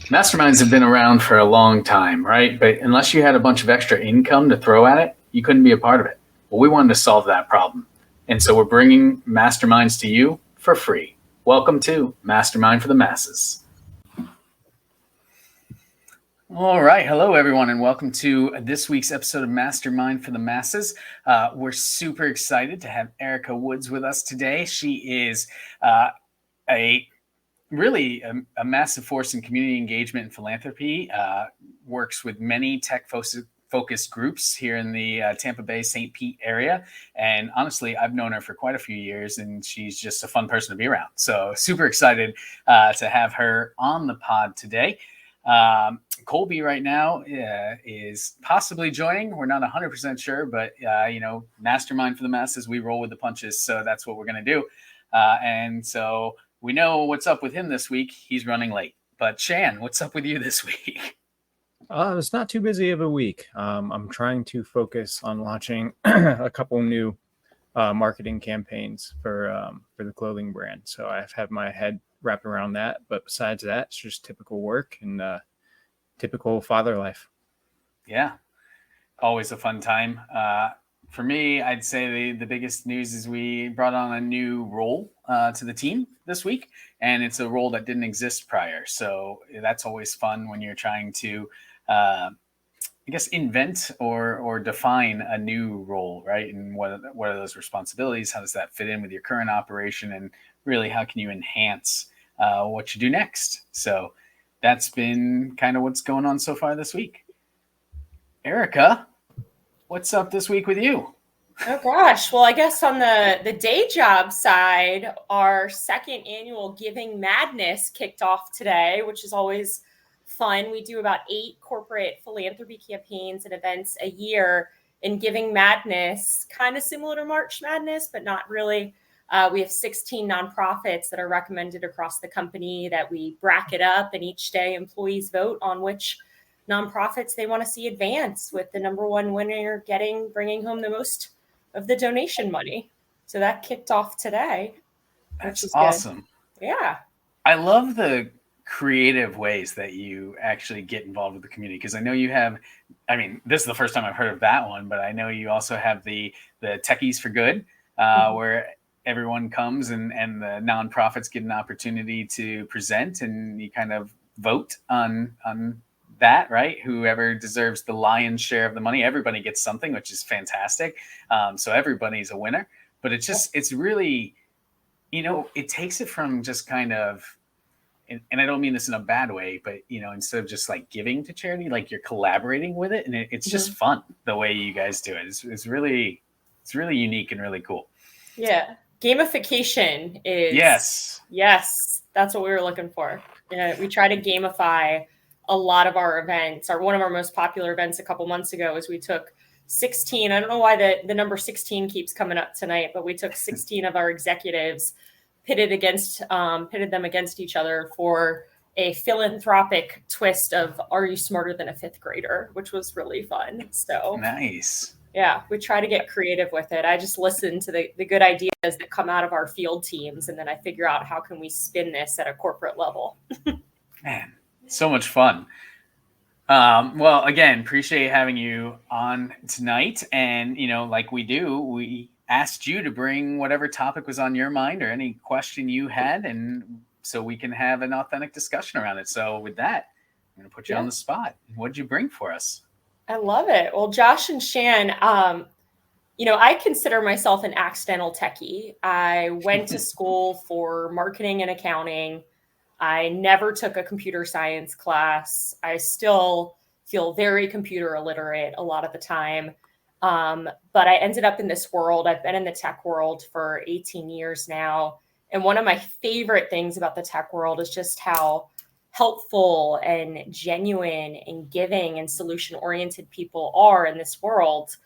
Masterminds have been around for a long time, right? But unless you had a bunch of extra income to throw at it, you couldn't be a part of it. Well, we wanted to solve that problem. And so we're bringing masterminds to you for free. Welcome to Mastermind for the Masses. All right. Hello, everyone, and welcome to this week's episode of Mastermind for the Masses. We're super excited to have Erica Woods with us today. She is a massive force in community engagement and philanthropy, works with many tech-focused groups here in the Tampa Bay St Pete area. And honestly, I've known her for quite a few years, and she's just a fun person to be around. So super excited to have her on the pod today. Colby right now is possibly joining. We're not 100% sure, but Mastermind for the Masses, we roll with the punches. So that's what we're going to do. And so we know what's up with him this week. He's running late. But Shan, what's up with you this week? It's not too busy of a week. I'm trying to focus on launching a couple new marketing campaigns for the clothing brand. So I've had my head wrapped around that. But besides that, it's just typical work and typical father life. Yeah, always a fun time. For me, I'd say the biggest news is we brought on a new role to the team this week, and it's a role that didn't exist prior. So that's always fun when you're trying to, invent or define a new role, right? And what are those responsibilities? How does that fit in with your current operation? And really, how can you enhance what you do next? So that's been kind of what's going on so far this week. Erica, what's up this week with you? Oh gosh. Well, I guess on the day job side, our second annual Giving Madness kicked off today, which is always fun. We do about 8 corporate philanthropy campaigns and events a year in Giving Madness, kind of similar to March Madness, but not really. We have 16 nonprofits that are recommended across the company that we bracket up, and each day employees vote on which nonprofits they want to see advance, with the number one winner bringing home the most of the donation money. So that kicked off today. That's awesome. Good. Yeah. I love the creative ways that you actually get involved with the community, because I know you have, this is the first time I've heard of that one, but I know you also have the Techies for Good, where everyone comes and the nonprofits get an opportunity to present, and you kind of vote on that, right? Whoever deserves the lion's share of the money, everybody gets something, which is fantastic. So everybody's a winner, but it's really, it takes it from just kind of, and I don't mean this in a bad way, but instead of just like giving to charity, like you're collaborating with it, and it's just fun the way you guys do it. It's really unique and really cool. Yeah. Gamification is yes, that's what we were looking for. We try to gamify a lot of our events. One of our most popular events a couple months ago was we took 16. I don't know why the number 16 keeps coming up tonight, but we took 16 of our executives, pitted them against each other for a philanthropic twist of "Are you smarter than a 5th grader?" which was really fun. So nice. Yeah, we try to get creative with it. I just listen to the good ideas that come out of our field teams, and then I figure out how can we spin this at a corporate level. Man, so much fun. Well, again, appreciate having you on tonight. And, like we asked you to bring whatever topic was on your mind or any question you had, and so we can have an authentic discussion around it. So with that, I'm going to put you on the spot. What did you bring for us? I love it. Well, Josh and Shan, I consider myself an accidental techie. I went to school for marketing and accounting. I never took a computer science class. I still feel very computer illiterate a lot of the time. But I ended up in this world. I've been in the tech world for 18 years now. And one of my favorite things about the tech world is just how helpful and genuine and giving and solution-oriented people are in this world.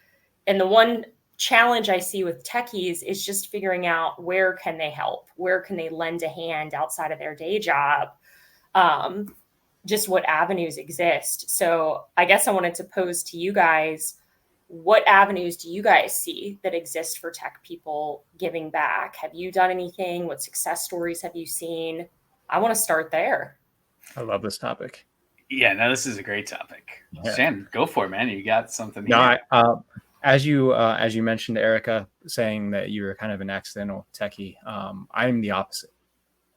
And the one challenge I see with techies is just figuring out where can they help, where can they lend a hand outside of their day job, just what avenues exist. So I guess I wanted to pose to you guys, what avenues do you guys see that exist for tech people giving back? Have you done anything? What success stories have you seen? I want to start there. I love this topic. Yeah, no, this is a great topic. Yeah. Shan, go for it, man. You got something here. No, as you mentioned, Erica, saying that you were kind of an accidental techie. I'm the opposite.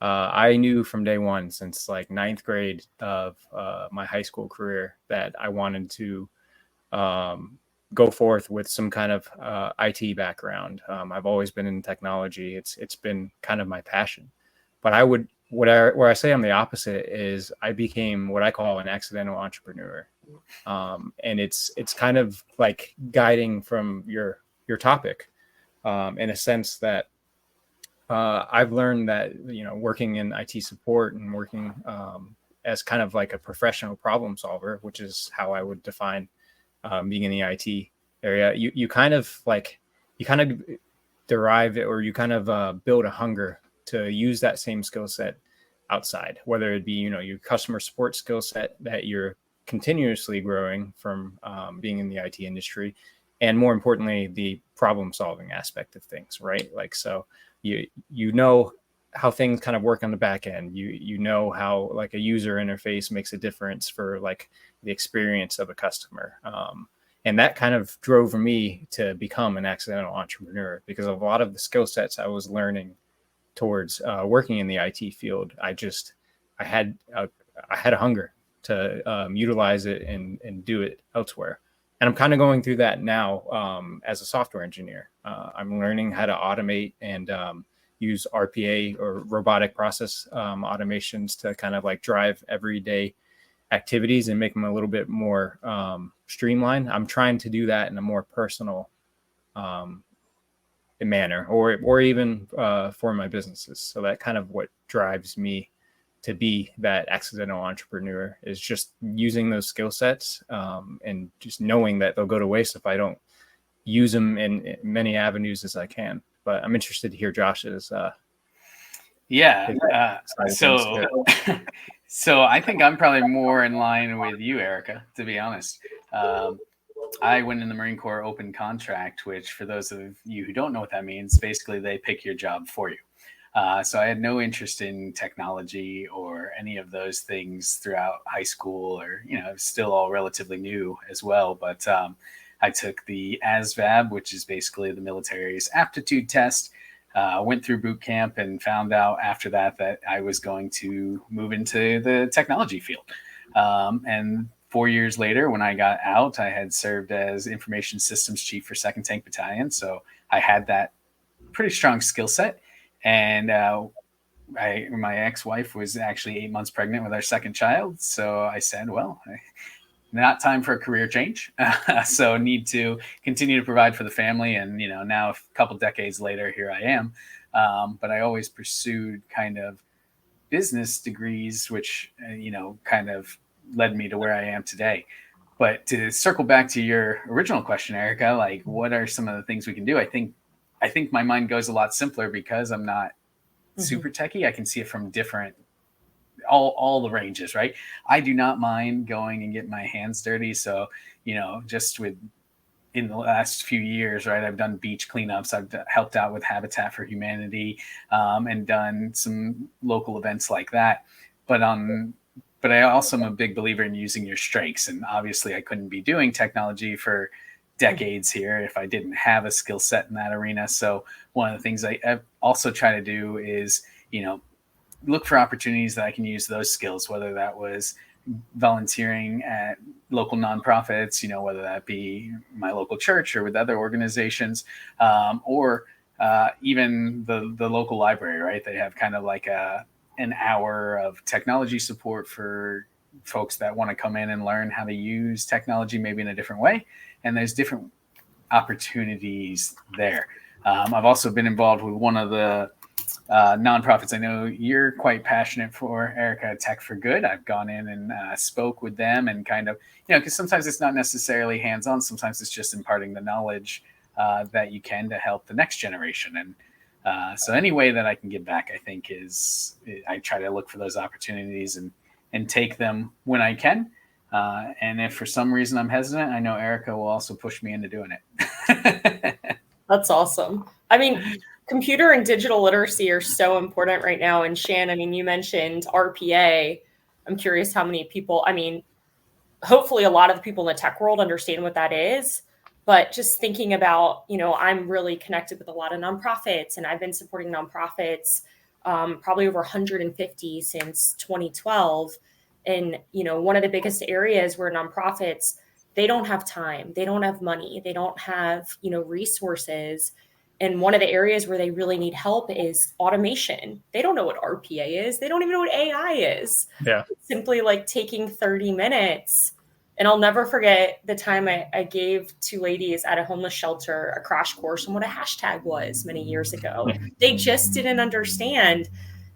I knew from day one, since like ninth grade of my high school career, that I wanted to go forth with some kind of IT background. I've always been in technology. It's been kind of my passion. But where I say I'm the opposite is I became what I call an accidental entrepreneur. And it's kind of like guiding from your topic, in a sense that I've learned that, working in IT support and working as kind of like a professional problem solver, which is how I would define being in the IT area, you kind of derive it, or you kind of build a hunger to use that same skill set outside, whether it be, your customer support skill set that you're continuously growing from being in the IT industry, and more importantly, the problem solving aspect of things, right? Like, so you know how things kind of work on the back end. You know how like a user interface makes a difference for like the experience of a customer. And that kind of drove me to become an accidental entrepreneur, because of a lot of the skill sets I was learning towards working in the IT field. I had a hunger to utilize it and do it elsewhere. And I'm kind of going through that now as a software engineer. I'm learning how to automate and use RPA, or robotic process automations, to kind of like drive everyday activities and make them a little bit more streamlined. I'm trying to do that in a more personal manner, or even for my businesses. So that kind of what drives me to be that accidental entrepreneur, is just using those skill sets and just knowing that they'll go to waste if I don't use them in many avenues as I can. But I'm interested to hear Josh's. So I think I'm probably more in line with you, Erica, to be honest. I went in the Marine Corps open contract, which, for those of you who don't know what that means, basically they pick your job for you. So I had no interest in technology or any of those things throughout high school, or, still all relatively new as well. But I took the ASVAB, which is basically the military's aptitude test, went through boot camp, and found out after that I was going to move into the technology field. And 4 years later, when I got out, I had served as information systems chief for 2nd Tank Battalion. So I had that pretty strong skill set. And my ex-wife was actually 8 months pregnant with our second child. So I said, well, not time for a career change. So need to continue to provide for the family. And, now a couple decades later, here I am. But I always pursued kind of business degrees, which, kind of led me to where I am today. But to circle back to your original question, Erica, like, what are some of the things we can do? I think my mind goes a lot simpler because I'm not super techie. I can see it from different, all the ranges, right? I do not mind going and getting my hands dirty. So, just in the last few years, right, I've done beach cleanups. I've helped out with Habitat for Humanity, and done some local events like that. But I also am a big believer in using your strengths. And obviously I couldn't be doing technology for decades here if I didn't have a skill set in that arena. So one of the things I also try to do is, look for opportunities that I can use those skills, whether that was volunteering at local nonprofits, whether that be my local church or with other organizations, or even the local library, right? They have kind of like an hour of technology support for folks that want to come in and learn how to use technology maybe in a different way. And there's different opportunities there. I've also been involved with one of the nonprofits I know you're quite passionate for, Erica, Tech for Good. I've gone in and spoke with them, and kind of, because sometimes it's not necessarily hands-on. Sometimes it's just imparting the knowledge that you can to help the next generation. And so any way that I can give back, I think I try to look for those opportunities and take them when I can. And if for some reason I'm hesitant, I know Erica will also push me into doing it. That's awesome. I mean, computer and digital literacy are so important right now. And Shan, I mean, you mentioned RPA. I'm curious how many people, I mean, hopefully a lot of the people in the tech world understand what that is. But just thinking about, I'm really connected with a lot of nonprofits, and I've been supporting nonprofits probably over 150 since 2012. And, one of the biggest areas where nonprofits, they don't have time, they don't have money, they don't have, resources. And one of the areas where they really need help is automation. They don't know what RPA is. They don't even know what AI is. Yeah. It's simply like taking 30 minutes. And I'll never forget the time I gave two ladies at a homeless shelter a crash course on what a hashtag was many years ago. They just didn't understand.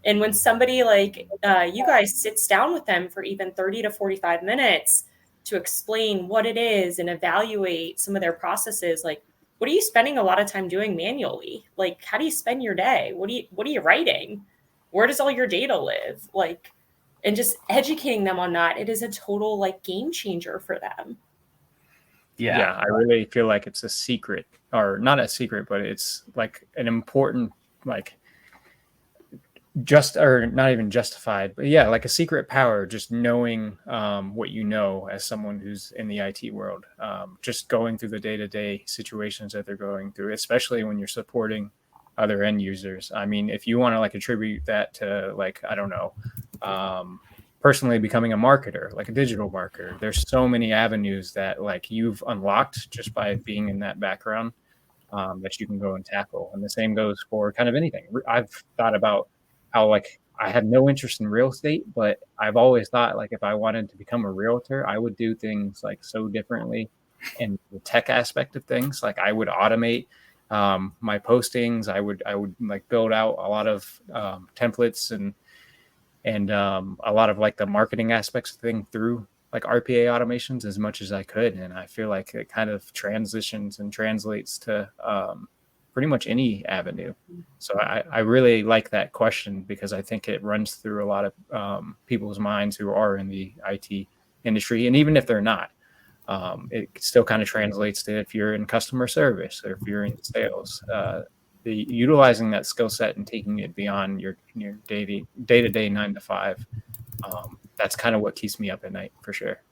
And when somebody like you guys sits down with them for even 30 to 45 minutes to explain what it is and evaluate some of their processes, like, what are you spending a lot of time doing manually? Like, how do you spend your day? What are you writing? Where does all your data live? Like, and just educating them on that, it is a total like game changer for them. Yeah, I really feel like it's a secret, or not a secret, but it's like an important, like or not even justified, but yeah, like a secret power, just knowing what you know as someone who's in the IT world, just going through the day-to-day situations that they're going through, especially when you're supporting other end users. I mean, if you want to like attribute that to like, I don't know, personally becoming a marketer, like a digital marketer, there's so many avenues that like you've unlocked just by being in that background that you can go and tackle. And the same goes for kind of anything. I've thought about how like I have no interest in real estate, but I've always thought like if I wanted to become a realtor, I would do things like so differently in the tech aspect of things. Like I would automate my postings. I would like build out a lot of templates and a lot of like the marketing aspects of thing through like RPA automations as much as I could. And I feel like it kind of transitions and translates to pretty much any avenue. So I really like that question because I think it runs through a lot of people's minds who are in the IT industry. And even if they're not, it still kind of translates to if you're in customer service or if you're in sales, utilizing that skill set and taking it beyond your day-to-day 9 to 5. That's kind of what keeps me up at night for sure.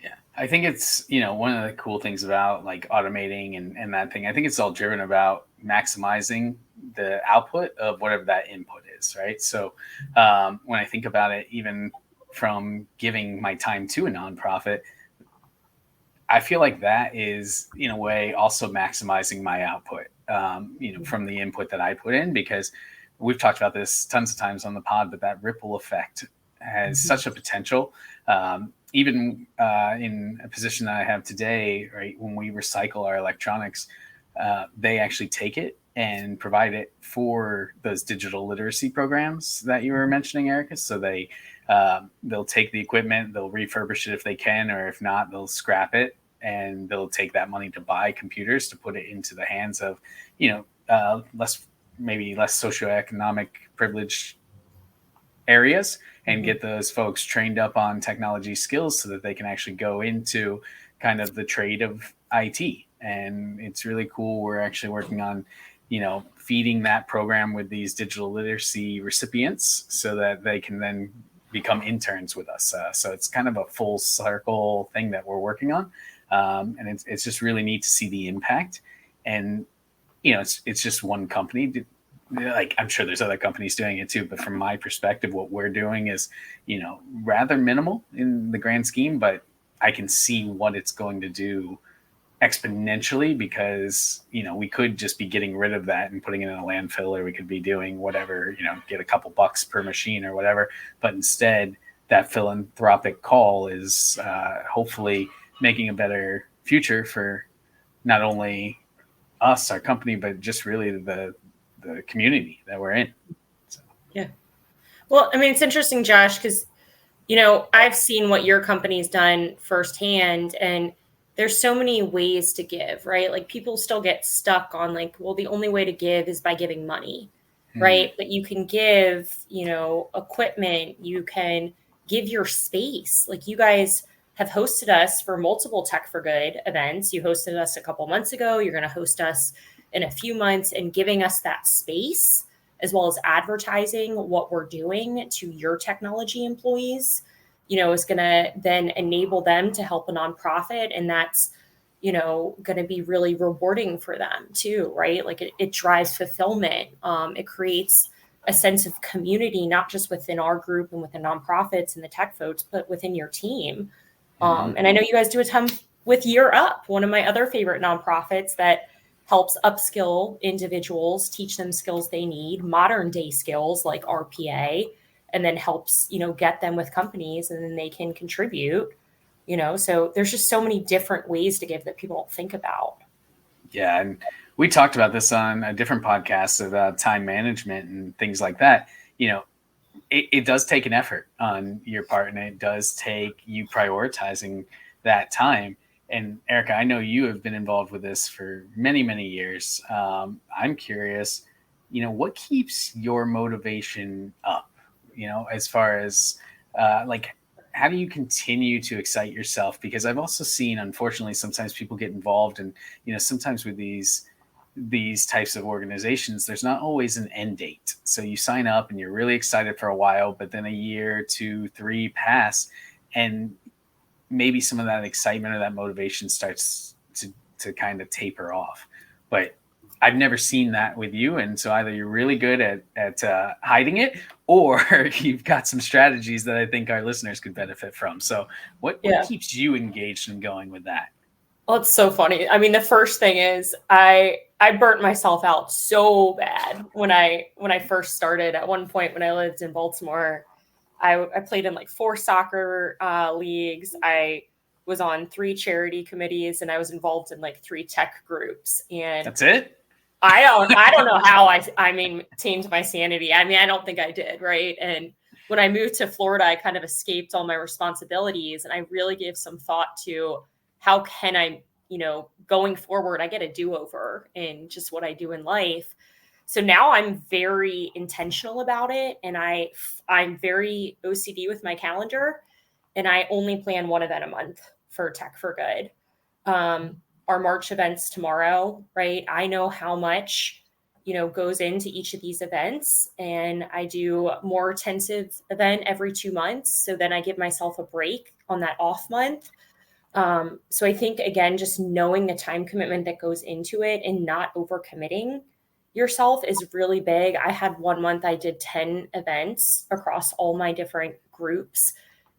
Yeah, I think it's, one of the cool things about like automating and that thing, I think it's all driven about maximizing the output of whatever that input is, right? So when I think about it, even from giving my time to a nonprofit, I feel like that is in a way also maximizing my output, from the input that I put in, because we've talked about this tons of times on the pod, but that ripple effect has such a potential. Even in a position that I have today, right, when we recycle our electronics, they actually take it and provide it for those digital literacy programs that you were mentioning, Erica. So they'll take the equipment, they'll refurbish it if they can, or if not, they'll scrap it, and they'll take that money to buy computers to put it into the hands of, less socioeconomic privileged areas, and get those folks trained up on technology skills so that they can actually go into kind of the trade of IT. And it's really cool. We're actually working on, feeding that program with these digital literacy recipients so that they can then become interns with us. So it's kind of a full circle thing that we're working on. And it's just really neat to see the impact. And, it's just one company. Like, I'm sure there's other companies doing it too, but from my perspective, what we're doing is, rather minimal in the grand scheme, but I can see what it's going to do exponentially, because, we could just be getting rid of that and putting it in a landfill, or we could be doing whatever, get a couple bucks per machine or whatever. But instead, that philanthropic call is hopefully making a better future for not only us, our company, but just really the community that we're in. So. Yeah. Well, I mean, it's interesting, Josh, because, I've seen what your company's done firsthand, and there's so many ways to give, right? Like, people still get stuck on like, well, the only way to give is by giving money, right? But you can give, equipment, you can give your space. Like, you guys have hosted us for multiple Tech for Good events. You hosted us a couple months ago. You're going to host us in a few months, and giving us that space as well as advertising what we're doing to your technology employees, is going to then enable them to help a nonprofit. And that's, going to be really rewarding for them too, right? Like it drives fulfillment. It creates a sense of community, not just within our group and within nonprofits and the tech folks, but within your team. And I know you guys do a ton with Year Up, one of my other favorite nonprofits that helps upskill individuals, teach them skills they need, modern day skills like RPA, and then helps, get them with companies, and then they can contribute, so there's just so many different ways to give that people don't think about. Yeah. And we talked about this on a different podcast about time management and things like that. It does take an effort on your part, and it does take you prioritizing that time. And Erica, I know you have been involved with this for many, many years. I'm curious, what keeps your motivation up, as far as how do you continue to excite yourself? Because I've also seen, unfortunately, sometimes people get involved, and sometimes with these types of organizations, there's not always an end date. So you sign up and you're really excited for a while, but then a year, 2, 3 pass, and maybe some of that excitement or that motivation starts to kind of taper off. But I've never seen that with you. And so either you're really good at hiding it, or you've got some strategies that I think our listeners could benefit from. So what keeps you engaged and going with that? Well, it's so funny. I mean, the first thing is I burnt myself out so bad when I first started. At one point when I lived in Baltimore, I played in like 4 soccer leagues. I was on 3 charity committees, and I was involved in like 3 tech groups. And that's it? I don't know how I maintained my sanity. I mean, I don't think I did, right? And when I moved to Florida, I kind of escaped all my responsibilities, and I really gave some thought to how can I, going forward, I get a do-over in just what I do in life. So now I'm very intentional about it, and I'm very OCD with my calendar, and I only plan one event a month for Tech for Good. Our March events tomorrow, right? I know how much, goes into each of these events, and I do a more intensive event every 2 months. So then I give myself a break on that off month. So I think, again, just knowing the time commitment that goes into it and not overcommitting yourself is really big. I had 1 month I did 10 events across all my different groups.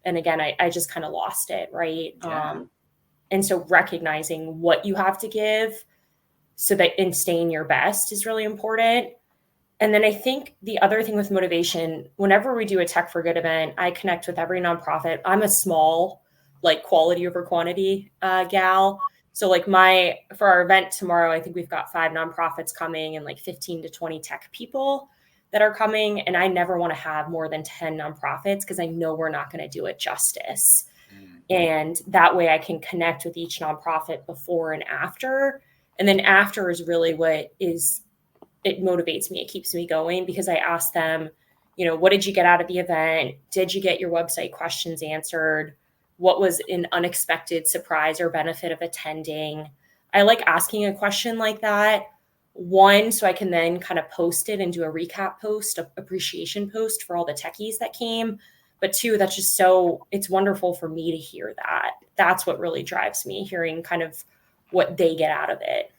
And again, I just kind of lost it, right? Yeah. And so recognizing what you have to give so that in staying your best is really important. And then I think the other thing with motivation, whenever we do a Tech for Good event, I connect with every nonprofit. I'm a small, quality over quantity gal. So for our event tomorrow, I think we've got 5 nonprofits coming and 15 to 20 tech people that are coming. And I never want to have more than 10 nonprofits because I know we're not going to do it justice. And that way I can connect with each nonprofit before and after. And then after is really it motivates me. It keeps me going because I ask them, what did you get out of the event? Did you get your website questions answered? What was an unexpected surprise or benefit of attending? I like asking a question like that. 1, so I can then kind of post it and do a recap post, an appreciation post for all the techies that came. But 2, that's just it's wonderful for me to hear that. That's what really drives me, hearing kind of what they get out of it.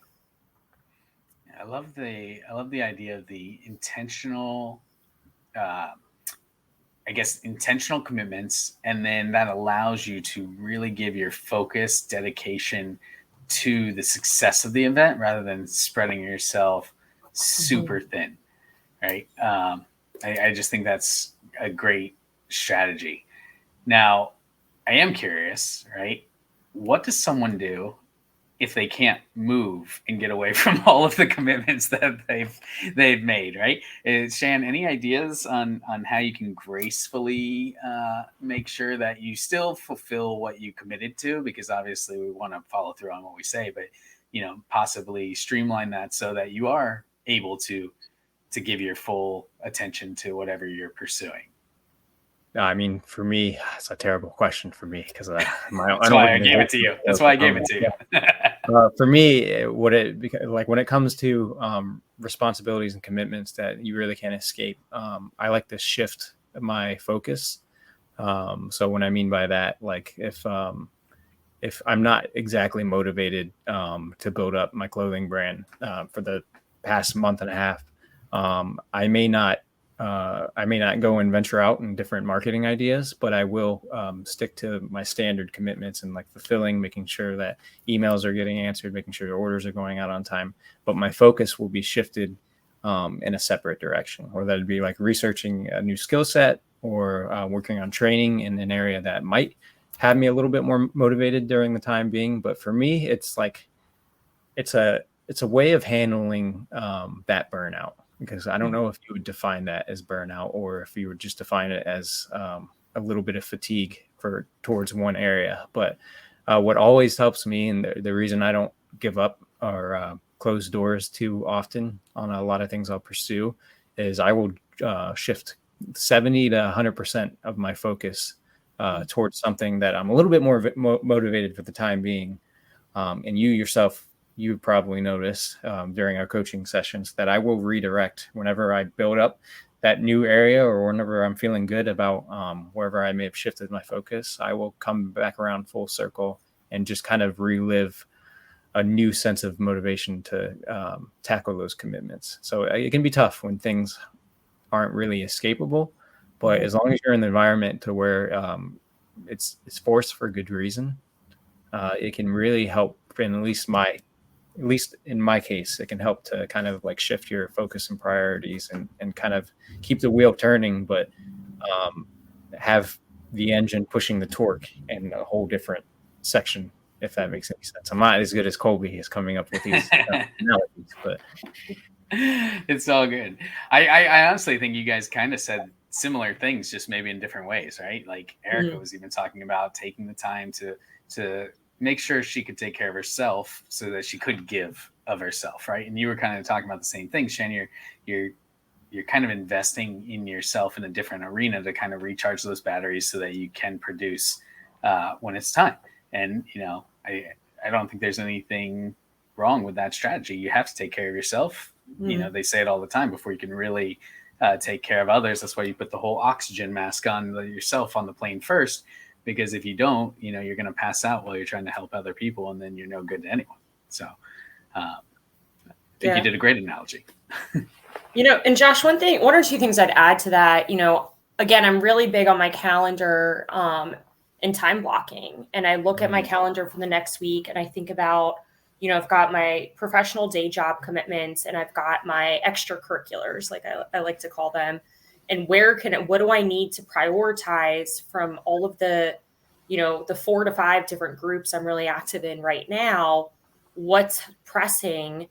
I love the idea of the intentional, intentional commitments. And then that allows you to really give your focus, dedication to the success of the event rather than spreading yourself super thin. Right. I just think that's a great strategy. Now, I am curious, right? What does someone do if they can't move and get away from all of the commitments that they've made, right? Shan, any ideas on how you can gracefully make sure that you still fulfill what you committed to? Because obviously we want to follow through on what we say, but possibly streamline that so that you are able to give your full attention to whatever you're pursuing. I mean, for me, it's a terrible question for me because That's why I gave it to you. That's why I gave it to you. For me, when it comes to responsibilities and commitments that you really can't escape, I like to shift my focus. So what I mean by that, like if I'm not exactly motivated to build up my clothing brand for the past month and a half, I may not go and venture out in different marketing ideas, but I will stick to my standard commitments and like fulfilling, making sure that emails are getting answered, making sure the orders are going out on time. But my focus will be shifted in a separate direction, or that'd be like researching a new skill set or working on training in an area that might have me a little bit more motivated during the time being. But for me, it's like it's a way of handling that burnout, because I don't know if you would define that as burnout or if you would just define it as a little bit of fatigue towards one area. But what always helps me, and the reason I don't give up or close doors too often on a lot of things I'll pursue, is I will shift 70 to 100% of my focus towards something that I'm a little bit more motivated for the time being. And you yourself, you probably notice during our coaching sessions that I will redirect whenever I build up that new area, or whenever I'm feeling good about wherever I may have shifted my focus. I will come back around full circle and just kind of relive a new sense of motivation to tackle those commitments. So it can be tough when things aren't really escapable, but as long as you're in the environment to where it's forced for good reason, it can really help. And at least in my case, it can help to kind of like shift your focus and priorities and kind of keep the wheel turning, but have the engine pushing the torque in a whole different section, if that makes any sense. I'm not as good as Colby is coming up with these analogies, but it's all good. I honestly think you guys kind of said similar things, just maybe in different ways, right? Like Erica was even talking about taking the time to make sure she could take care of herself so that she could give of herself, right? And you were kind of talking about the same thing, Shan. You're kind of investing in yourself in a different arena to kind of recharge those batteries so that you can produce when it's time. And I don't think there's anything wrong with that strategy. You have to take care of yourself. They say it all the time, before you can really take care of others. That's why you put the whole oxygen mask on yourself on the plane first, because if you don't, you're going to pass out while you're trying to help other people, and then you're no good to anyone. So I think you did a great analogy. And Josh, one or two things I'd add to that, again, I'm really big on my calendar and time blocking. And I look at my calendar for the next week and I think about, I've got my professional day job commitments and I've got my extracurriculars, like I like to call them. And what do I need to prioritize from all of the, the 4 to 5 different groups I'm really active in right now? What's pressing?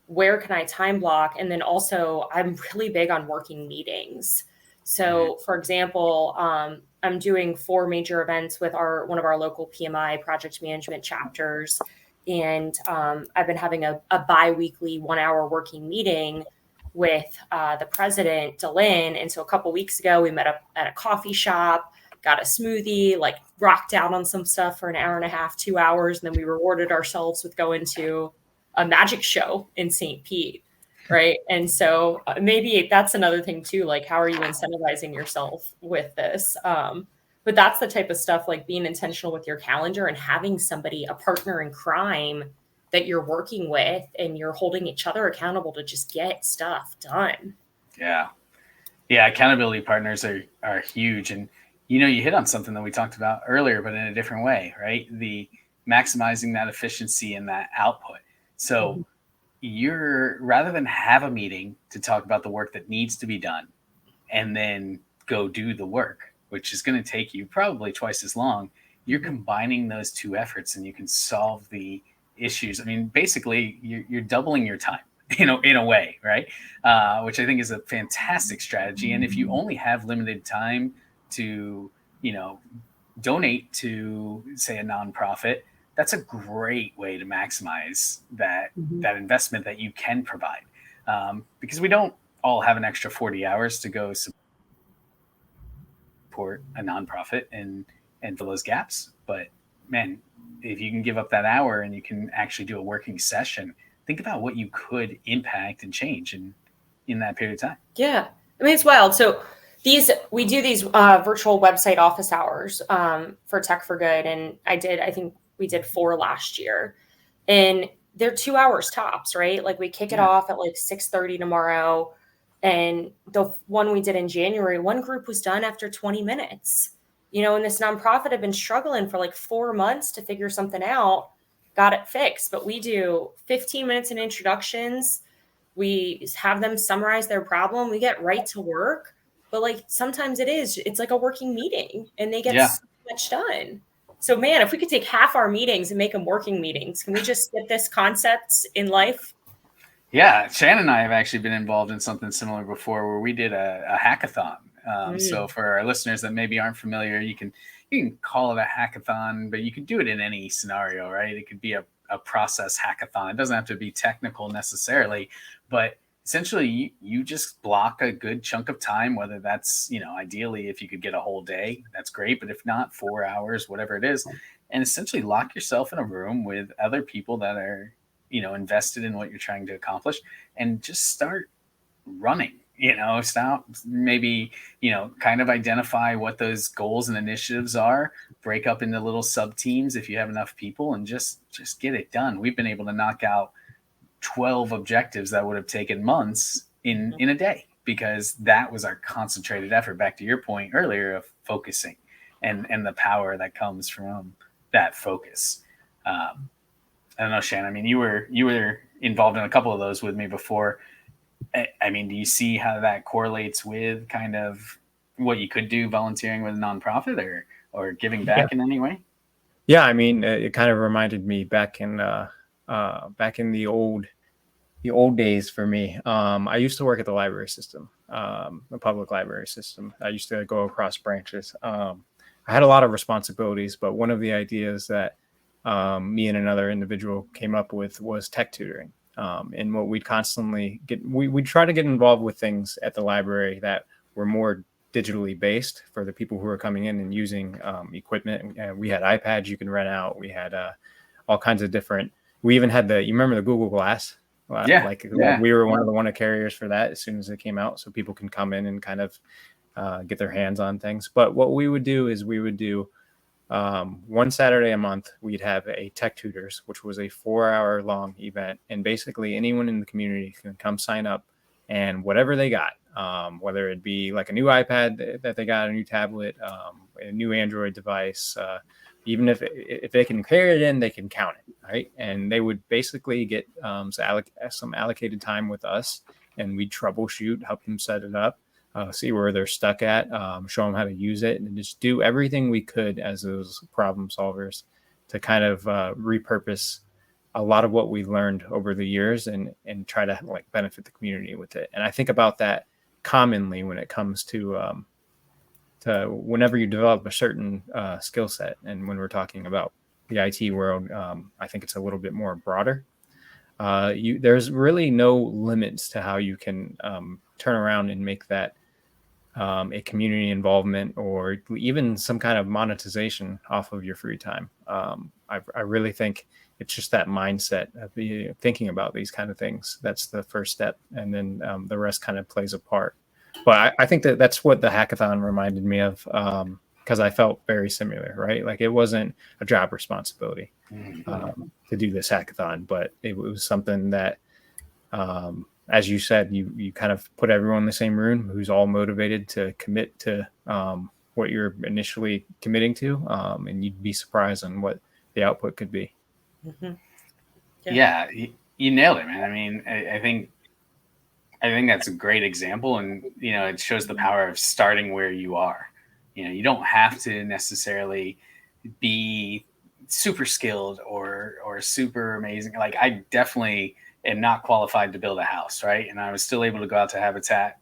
Where can I time block? And then also I'm really big on working meetings. So for example, I'm doing 4 major events with one of our local PMI project management chapters. And I've been having a bi-weekly 1-hour working meeting with the president, Delin. And so a couple of weeks ago, we met up at a coffee shop, got a smoothie, like rocked out on some stuff for an hour and a half, 2 hours. And then we rewarded ourselves with going to a magic show in St. Pete. Right. And so maybe that's another thing too, like how are you incentivizing yourself with this? But that's the type of stuff, like being intentional with your calendar and having somebody, a partner in crime that you're working with, and you're holding each other accountable to just get stuff done. Yeah. Accountability partners are huge. And, you hit on something that we talked about earlier, but in a different way, right? The maximizing that efficiency and that output. So rather than have a meeting to talk about the work that needs to be done and then go do the work, which is going to take you probably twice as long, you're combining those two efforts and you can solve the issues. I mean, basically you're doubling your time, in a way, right? Which I think is a fantastic strategy. And if you only have limited time to, donate to, say, a nonprofit, that's a great way to maximize that investment that you can provide, because we don't all have an extra 40 hours to go support a nonprofit and fill those gaps. But man, if you can give up that hour and you can actually do a working session, think about what you could impact and change in that period of time. Yeah. I mean, it's wild. So we do these virtual website office hours for Tech for Good. And I think we did 4 last year, and they're 2 hours tops, right? Like we kick it off at like 6:30 tomorrow. And the one we did in January, one group was done after 20 minutes, and this nonprofit had been struggling for like 4 months to figure something out, got it fixed. But we do 15 minutes in introductions. We have them summarize their problem. We get right to work. But like sometimes it's like a working meeting, and they get so much done. So man, if we could take half our meetings and make them working meetings, can we just get this concept in life? Yeah, Shannon and I have actually been involved in something similar before, where we did a hackathon. So for our listeners that maybe aren't familiar, you can call it a hackathon, but you can do it in any scenario, right? It could be a process hackathon. It doesn't have to be technical necessarily, but essentially you just block a good chunk of time, whether that's, ideally if you could get a whole day, that's great. But if not, 4 hours, whatever it is, and essentially lock yourself in a room with other people that are, invested in what you're trying to accomplish, and just start running, stop, maybe, kind of identify what those goals and initiatives are, break up into little sub teams if you have enough people, and just get it done. We've been able to knock out 12 objectives that would have taken months in a day, because that was our concentrated effort, back to your point earlier of focusing and the power that comes from that focus. I don't know, Shannon, I mean, you were involved in a couple of those with me before. I mean, do you see how that correlates with kind of what you could do volunteering with a nonprofit or giving back in any way? Yeah, I mean, it kind of reminded me back in the old days for me. I used to work at the library system, the public library system. I used to go across branches. I had a lot of responsibilities, but one of the ideas that me and another individual came up with was tech tutoring. And what we'd constantly we'd try to get involved with things at the library that were more digitally based for the people who were coming in and using equipment. We had iPads you can rent out. We had all kinds of different. We even had you remember the Google Glass? We were one of the carriers for that as soon as it came out, so people can come in and kind of get their hands on things. But what we would do is one Saturday a month, we'd have a Tech Tutors, which was a 4-hour long event. And basically anyone in the community can come sign up, and whatever they got, whether it be like a new iPad that they got, a new tablet, a new Android device, even if they can carry it in, they can count it, right? And they would basically get some allocated time with us, and we'd troubleshoot, help them set it up, see where they're stuck at, show them how to use it, and just do everything we could as those problem solvers to kind of repurpose a lot of what we learned over the years and try to like benefit the community with it. And I think about that commonly when it comes to whenever you develop a certain skill set. And when we're talking about the IT world, I think it's a little bit more broader. There's really no limits to how you can turn around and make that a community involvement or even some kind of monetization off of your free time. I really think it's just that mindset of thinking about these kind of things. That's the first step. And then the rest kind of plays a part. But I think that's what the hackathon reminded me of, because I felt very similar, right? Like it wasn't a job responsibility to do this hackathon, but it was something that, as you said, you kind of put everyone in the same room who's all motivated to commit to what you're initially committing to, and you'd be surprised on what the output could be. Mm-hmm. Yeah, you nailed it, man. I mean, I think that's a great example, and it shows the power of starting where you are. You don't have to necessarily be super skilled or super amazing. Like I definitely am not qualified to build a house, right? And I was still able to go out to Habitat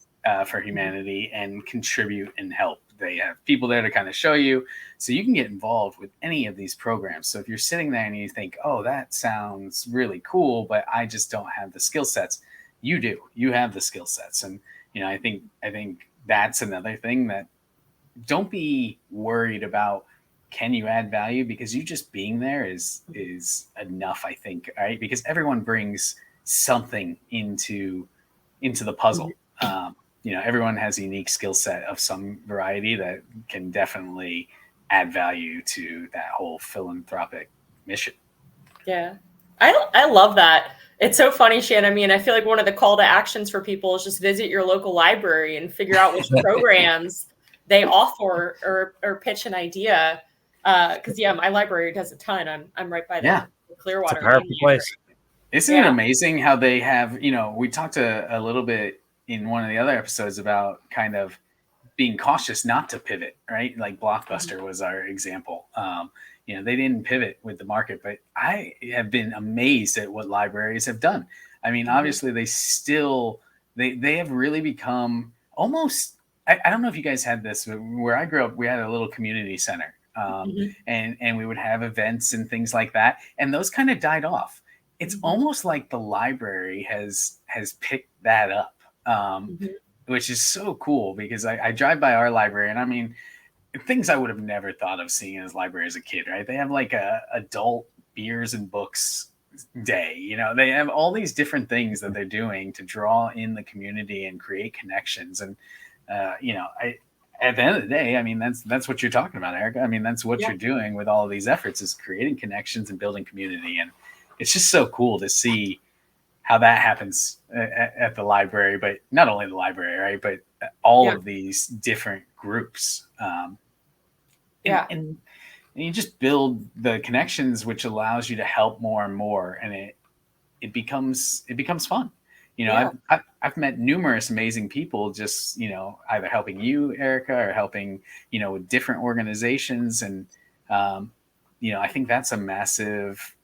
for Humanity and contribute and help. They have people there to kind of show you, so you can get involved with any of these programs. So if you're sitting there and you think, oh, that sounds really cool, but I just don't have the skill sets, you do. You have the skill sets. And I think that's another thing, that don't be worried about can you add value? Because you just being there is enough, I think, right? Because everyone brings something into the puzzle. Everyone has a unique skill set of some variety that can definitely add value to that whole philanthropic mission. Yeah. I love that. It's so funny, Shan. I mean, I feel like one of the call to actions for people is just visit your local library and figure out which programs they offer or pitch an idea. Because my library does a ton. I'm right by the Clearwater. It's a powerful place. Isn't it amazing how they have, we talked a little bit in one of the other episodes about kind of being cautious not to pivot, right? Like Blockbuster was our example. They didn't pivot with the market, but I have been amazed at what libraries have done. I mean, obviously they have really become almost, I don't know if you guys had this, but where I grew up, we had a little community center, and we would have events and things like that. And those kind of died off. It's almost like the library has picked that up, which is so cool, because I drive by our library, and I mean, things I would have never thought of seeing as library as a kid, right? They have like a adult beers and books day. They have all these different things that they're doing to draw in the community and create connections. And at the end of the day, I mean, that's what you're talking about, Erica. I mean, that's what you're doing with all of these efforts, is creating connections and building community. And it's just so cool to see how that happens at the library, but not only the library, right? But all of these different groups. And you just build the connections, which allows you to help more and more. And it becomes fun. I've met numerous amazing people just, either helping you, Erica, or helping, with different organizations. And, I think that's a massive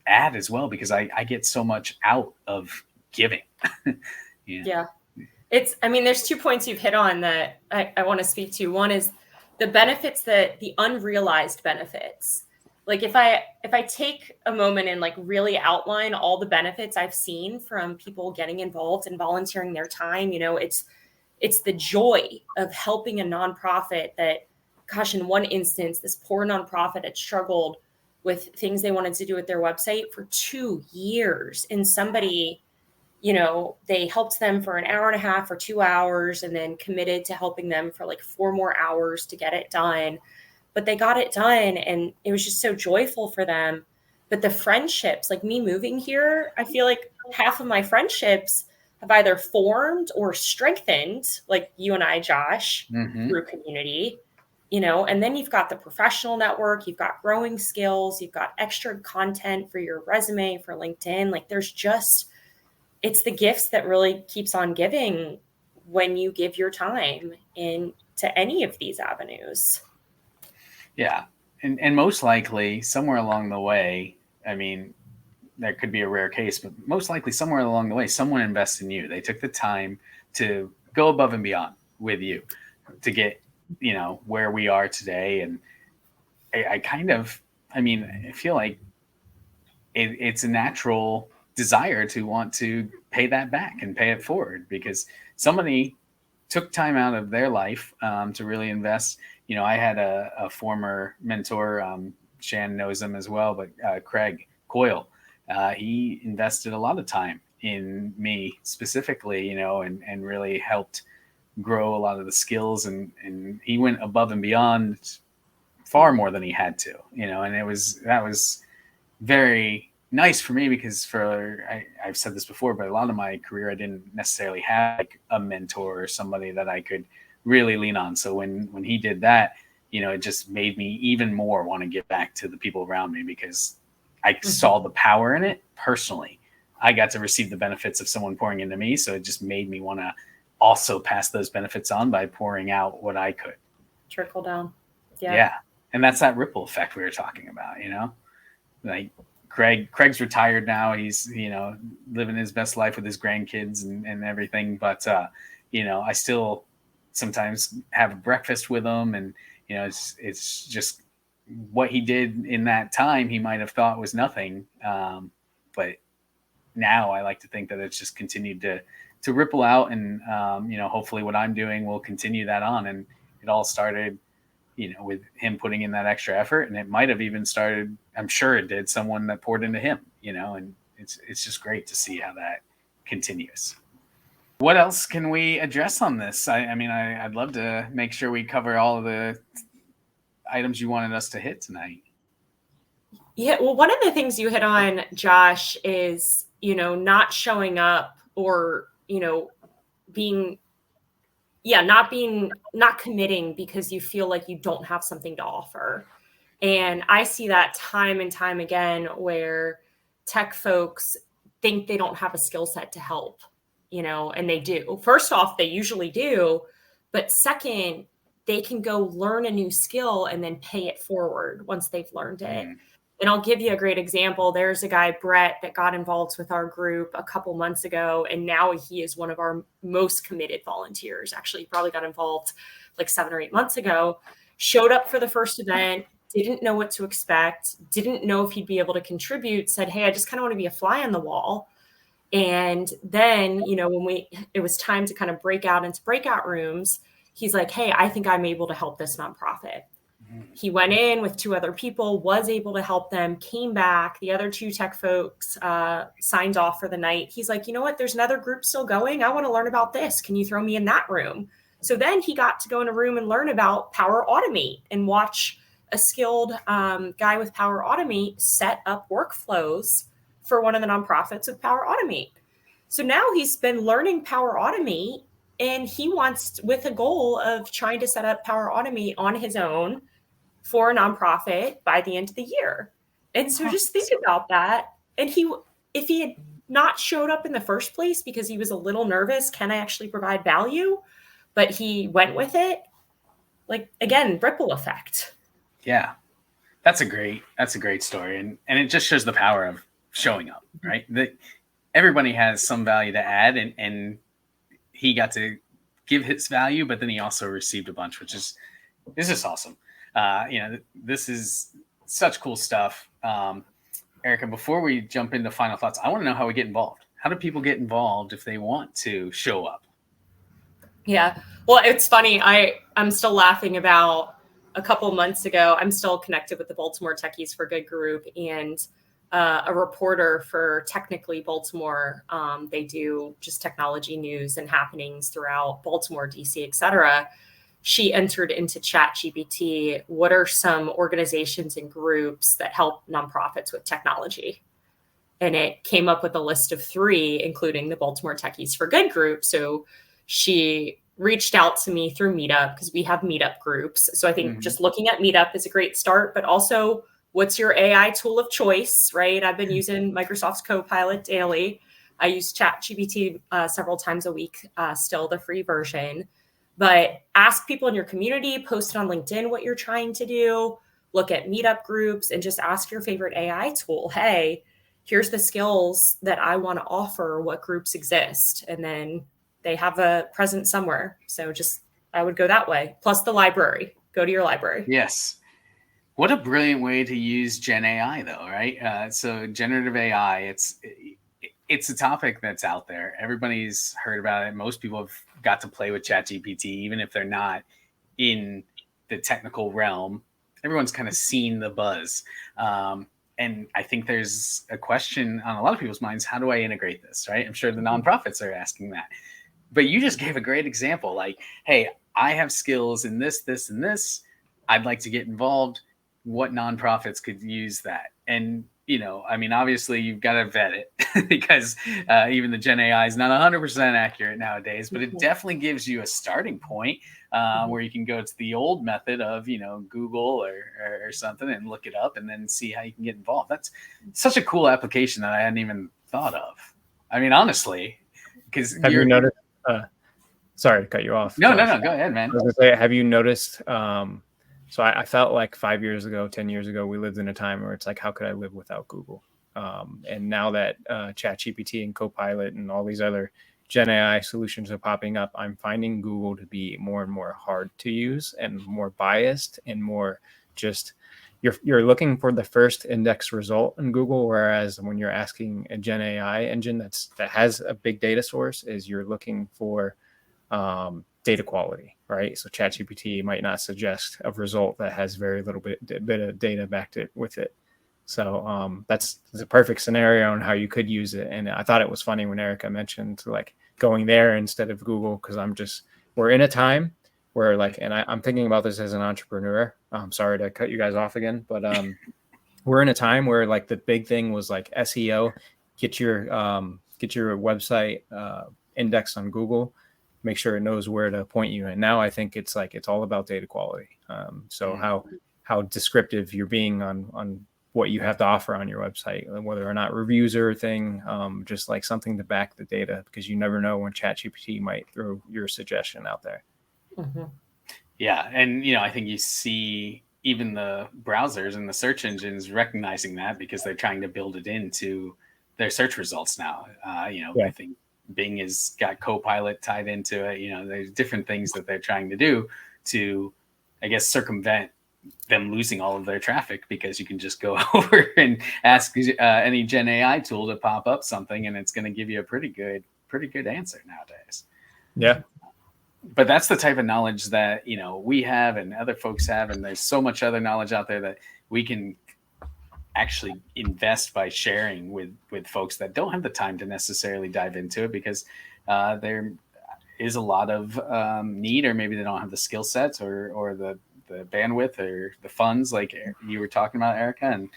add as well, because I get so much out of giving. There's 2 points you've hit on that I want to speak to. One is the benefits, the unrealized benefits. Like if I take a moment and like really outline all the benefits I've seen from people getting involved and volunteering their time, it's the joy of helping a nonprofit that, gosh, in one instance, this poor nonprofit had struggled with things they wanted to do with their website for 2 years. And somebody, they helped them for an hour and a half or 2 hours, and then committed to helping them for like 4 more hours to get it done. But they got it done, and it was just so joyful for them. But the friendships, like me moving here, I feel like half of my friendships have either formed or strengthened, like you and I, Josh, through community. And then you've got the professional network, you've got growing skills, you've got extra content for your resume, for LinkedIn. Like it's the gifts that really keeps on giving when you give your time into any of these avenues. Yeah. And most likely somewhere along the way, I mean, there could be a rare case, but most likely somewhere along the way, someone invested in you. They took the time to go above and beyond with you to get, where we are today. And I feel like it's a natural desire to want to pay that back and pay it forward, because somebody took time out of their life to really invest. I had a former mentor, Shan knows him as well, but Craig Coyle, he invested a lot of time in me specifically, and really helped grow a lot of the skills, and he went above and beyond far more than he had to, and that was very nice for me, because I've said this before, but a lot of my career, I didn't necessarily have like a mentor or somebody that I could really lean on. So when he did that, it just made me even more want to give back to the people around me, because I saw the power in it personally. I got to receive the benefits of someone pouring into me. So it just made me want to also pass those benefits on by pouring out what I could. Trickle down. Yeah. And that's that ripple effect we were talking about, like Craig's retired now. He's, living his best life with his grandkids and everything. But, I still sometimes have breakfast with him, and, it's just what he did in that time. He might've thought was nothing. But now I like to think that it's just continued to ripple out, and, hopefully what I'm doing will continue that on. And it all started with him putting in that extra effort. And it might have even started, I'm sure it did, someone that poured into him, and it's just great to see how that continues. What else can we address on this? I'd love to make sure we cover all of the items you wanted us to hit tonight. Yeah, well, one of the things you hit on, Josh, is, not showing up or, not committing because you feel like you don't have something to offer. And I see that time and time again where tech folks think they don't have a skill set to help, and they do. First off, they usually do. But second, they can go learn a new skill and then pay it forward once they've learned it. And I'll give you a great example. There's a guy, Brett, that got involved with our group a couple months ago, and now he is one of our most committed volunteers. Actually, he probably got involved like 7 or 8 months ago, showed up for the first event, didn't know what to expect, didn't know if he'd be able to contribute, said, hey, I just kind of want to be a fly on the wall. And then, when it was time to kind of break out into breakout rooms, he's like, hey, I think I'm able to help this nonprofit. He went in with 2 other people, was able to help them, came back. The other 2 tech folks signed off for the night. He's like, you know what? There's another group still going. I want to learn about this. Can you throw me in that room? So then he got to go in a room and learn about Power Automate and watch a skilled guy with Power Automate set up workflows for one of the nonprofits with Power Automate. So now he's been learning Power Automate, and he wants, with a goal of trying to set up Power Automate on his own for a nonprofit by the end of the year. And so just think about that. And if he had not showed up in the first place because he was a little nervous, can I actually provide value? But he went with it. Like, again, ripple effect. Yeah, that's a great story. And it just shows the power of showing up, right? That everybody has some value to add, and he got to give his value, but then he also received a bunch, which is just awesome. This is such cool stuff. Erica, before we jump into final thoughts, I want to know how we get involved. How do people get involved if they want to show up? Yeah, well, it's funny. I'm still laughing about a couple months ago. I'm still connected with the Baltimore Techies for Good group, and a reporter for Technically Baltimore. They do just technology news and happenings throughout Baltimore, DC, et cetera. She entered into ChatGPT, what are some organizations and groups that help nonprofits with technology? And it came up with a list of 3, including the Baltimore Techies for Good group. So she reached out to me through Meetup, because we have Meetup groups. So I think just looking at Meetup is a great start, but also what's your AI tool of choice, right? I've been using Microsoft's Copilot daily. I use ChatGPT several times a week, still the free version. But ask people in your community, post it on LinkedIn what you're trying to do, look at Meetup groups, and just ask your favorite AI tool, hey, here's the skills that I want to offer, what groups exist. And then they have a presence somewhere. So I would go that way. Plus the library. Go to your library. Yes. What a brilliant way to use Gen AI, though, right? So generative AI, it's a topic that's out there. Everybody's heard about it. Most people have got to play with ChatGPT, even if they're not in the technical realm. Everyone's kind of seen the buzz. And I think there's a question on a lot of people's minds, how do I integrate this, right? I'm sure the nonprofits are asking that. But you just gave a great example, like, hey, I have skills in this, this, and this. I'd like to get involved. What nonprofits could use that? And obviously you've got to vet it because even the Gen AI is not 100% accurate nowadays, but it definitely gives you a starting point where you can go to the old method of, Google or something and look it up and then see how you can get involved. That's such a cool application that I hadn't even thought of. I mean, honestly, because have you noticed? Sorry to cut you off. No, go ahead, man. I was gonna say, have you noticed? So I felt like 5 years ago, 10 years ago, we lived in a time where it's like, how could I live without Google? And now that ChatGPT and Copilot and all these other Gen AI solutions are popping up, I'm finding Google to be more and more hard to use and more biased and more just you're looking for the first index result in Google, whereas when you're asking a Gen AI engine that has a big data source, is you're looking for data quality, right? So ChatGPT might not suggest a result that has very little bit of data backed it with it. So that's a perfect scenario on how you could use it. And I thought it was funny when Erica mentioned like going there instead of Google, because we're in a time where like, and I'm thinking about this as an entrepreneur. I'm sorry to cut you guys off again, but we're in a time where like the big thing was like SEO, get your website indexed on Google, make sure it knows where to point you. And now I think it's all about data quality. So how descriptive you're being on what you have to offer on your website, whether or not reviews are a thing, just like something to back the data, because you never know when ChatGPT might throw your suggestion out there. Mm-hmm. Yeah. And, I think you see even the browsers and the search engines recognizing that, because they're trying to build it into their search results now. I think Bing has got Copilot tied into it. There's different things that they're trying to do to, I guess, circumvent them losing all of their traffic, because you can just go over and ask any Gen AI tool to pop up something, and it's going to give you a pretty good answer nowadays. Yeah. But that's the type of knowledge that, we have and other folks have. And there's so much other knowledge out there that we can actually invest by sharing with folks that don't have the time to necessarily dive into it, because there is a lot of need, or maybe they don't have the skill sets or the bandwidth or the funds, like you were talking about, Erica. And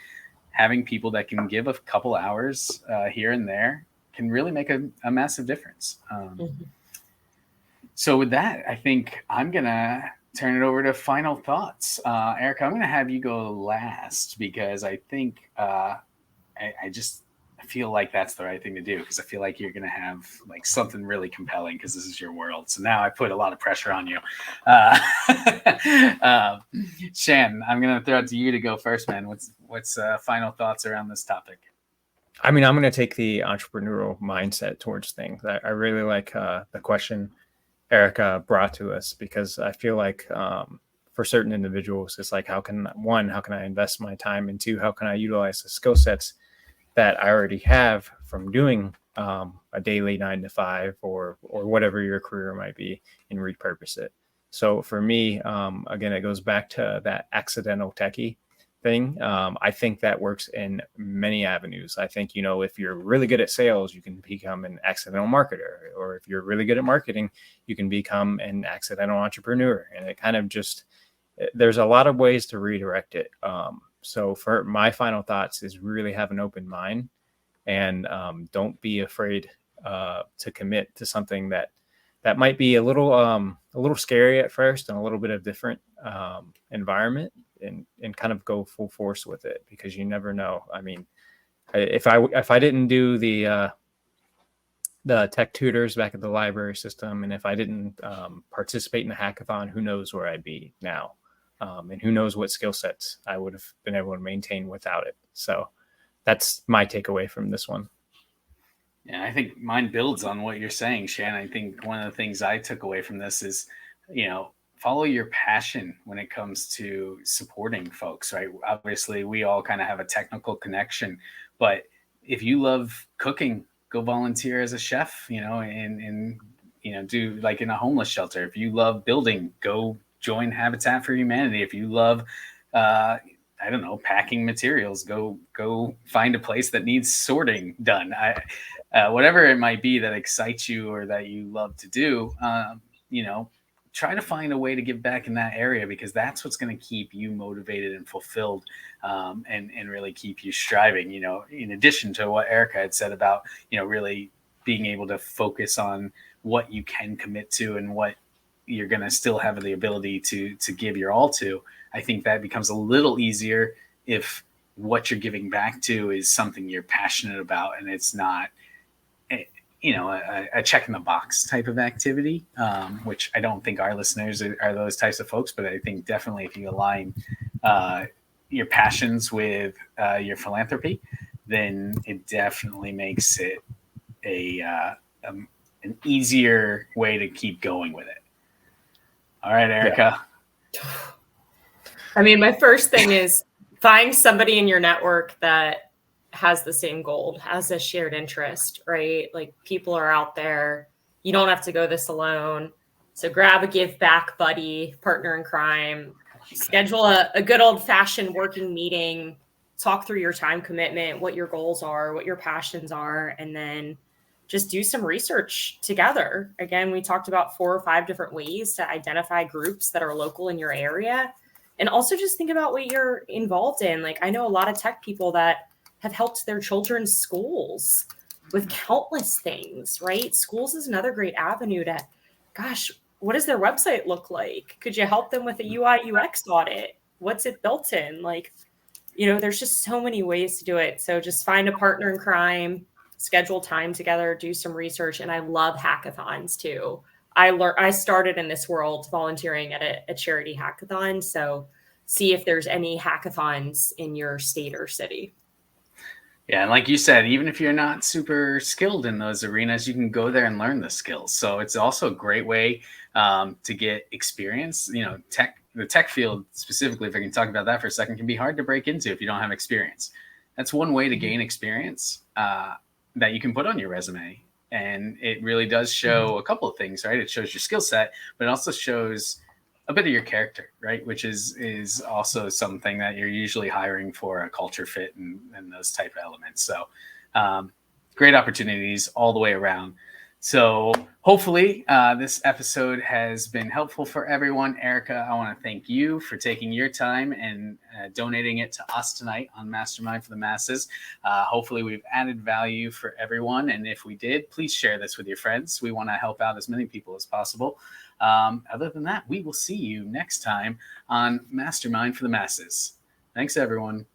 having people that can give a couple hours here and there can really make a massive difference. So with that, I think I'm going to turn it over to final thoughts. Erica, I'm going to have you go last, because I think I feel like that's the right thing to do, because I feel like you're going to have like something really compelling, because this is your world. So now I put a lot of pressure on you. Shan, I'm going to throw it to you to go first, man. What's final thoughts around this topic? I mean, I'm going to take the entrepreneurial mindset towards things. I really like the question Erica brought to us, because I feel like for certain individuals, it's like, how can I invest my time, and two, how can I utilize the skill sets that I already have from doing a daily 9 to 5 or whatever your career might be, and repurpose it. So for me, again, it goes back to that accidental techie thing. I think that works in many avenues. I think, if you're really good at sales, you can become an accidental marketer, or if you're really good at marketing, you can become an accidental entrepreneur. And it kind of there's a lot of ways to redirect it. So for my final thoughts is really have an open mind, and don't be afraid to commit to something that might be a little scary at first, and a little bit of different environment, and kind of go full force with it, because you never know. I mean, if I didn't do the tech tutors back at the library system, and if I didn't participate in the hackathon, who knows where I'd be now, and who knows what skill sets I would have been able to maintain without it. So that's my takeaway from this one. Yeah, I think mine builds on what you're saying, Shan. I think one of the things I took away from this is, follow your passion when it comes to supporting folks, right? Obviously, we all kind of have a technical connection, but if you love cooking, go volunteer as a chef, and do like in a homeless shelter. If you love building, go join Habitat for Humanity. If you love, packing materials, go find a place that needs sorting done. Whatever it might be that excites you or that you love to do, try to find a way to give back in that area, because that's what's going to keep you motivated and fulfilled, and really keep you striving, in addition to what Erica had said about, really being able to focus on what you can commit to and what you're going to still have the ability to give your all to. I think that becomes a little easier if what you're giving back to is something you're passionate about, and it's not a check in the box type of activity, which I don't think our listeners are those types of folks. But I think definitely if you align your passions with your philanthropy, then it definitely makes it an easier way to keep going with it. All right, Erica. Yeah. I mean, my first thing is find somebody in your network that has the same goal, has a shared interest, right? Like, people are out there. You don't have to go this alone. So grab a give back buddy, partner in crime, schedule a good old fashioned working meeting, talk through your time commitment, what your goals are, what your passions are, and then just do some research together. Again, we talked about 4 or 5 different ways to identify groups that are local in your area. And also just think about what you're involved in. Like, I know a lot of tech people that have helped their children's schools with countless things, right? Schools is another great avenue to, gosh, what does their website look like? Could you help them with a UI UX audit? What's it built in? Like, there's just so many ways to do it. So just find a partner in crime, schedule time together, do some research. And I love hackathons too. I started in this world volunteering at a charity hackathon. So see if there's any hackathons in your state or city. Yeah, and like you said, even if you're not super skilled in those arenas, you can go there and learn the skills. So it's also a great way to get experience. The tech field specifically, if I can talk about that for a second, can be hard to break into if you don't have experience. That's one way to gain experience that you can put on your resume. And it really does show a couple of things, right? It shows your skill set, but it also shows a bit of your character, right? Which is also something that you're usually hiring for, a culture fit and those type of elements. So great opportunities all the way around. So hopefully this episode has been helpful for everyone. Erica, I want to thank you for taking your time and donating it to us tonight on Mastermind for the Masses. Hopefully we've added value for everyone. And if we did, please share this with your friends. We want to help out as many people as possible. Other than that, we will see you next time on Mastermind for the Masses. Thanks, everyone.